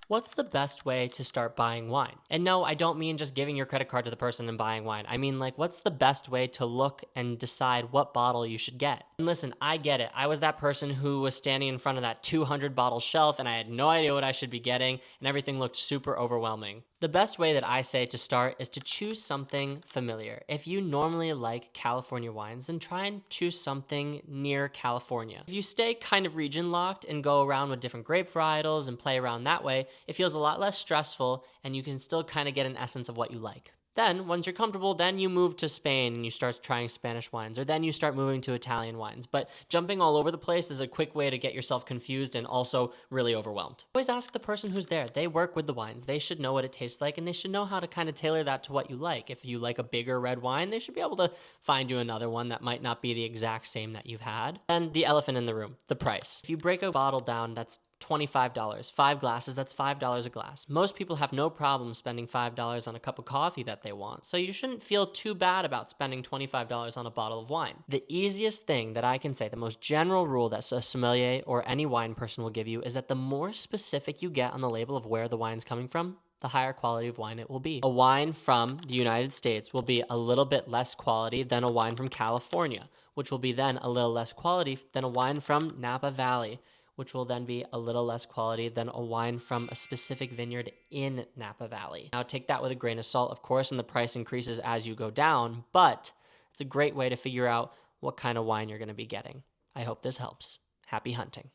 What's the best way to start buying wine? And no, I don't mean just giving your credit card to the person and buying wine. I mean, like, what's the best way to look and decide what bottle you should get? And listen, I get it. I was that person who was standing in front of that 200 bottle shelf and I had no idea what I should be getting, and everything looked super overwhelming. The best way that I say to start is to choose something familiar. If you normally like California wines, then try and choose something near California. If you stay kind of region locked and go around with different grape varietals and play around that way, it feels a lot less stressful and you can still kind of get an essence of what you like. Then, once you're comfortable, then you move to Spain and you start trying Spanish wines, or then you start moving to Italian wines. But jumping all over the place is a quick way to get yourself confused and also really overwhelmed. Always ask the person who's there. They work with the wines. They should know what it tastes like, and they should know how to kind of tailor that to what you like. If you like a bigger red wine, they should be able to find you another one that might not be the exact same that you've had. And the elephant in the room, the price. If you break a bottle down, that's $25. 5 glasses, that's $5 a glass. Most people have no problem spending $5 on a cup of coffee that they want, so you shouldn't feel too bad about spending $25 on a bottle of wine. The easiest thing that I can say, the most general rule that a sommelier or any wine person will give you is that the more specific you get on the label of where the wine's coming from, the higher quality of wine it will be. A wine from the United States will be a little bit less quality than a wine from California, which will be then a little less quality than a wine from Napa Valley, which will then be a little less quality than a wine from a specific vineyard in Napa Valley. Now, take that with a grain of salt, of course, and the price increases as you go down, but it's a great way to figure out what kind of wine you're going to be getting. I hope this helps. Happy hunting.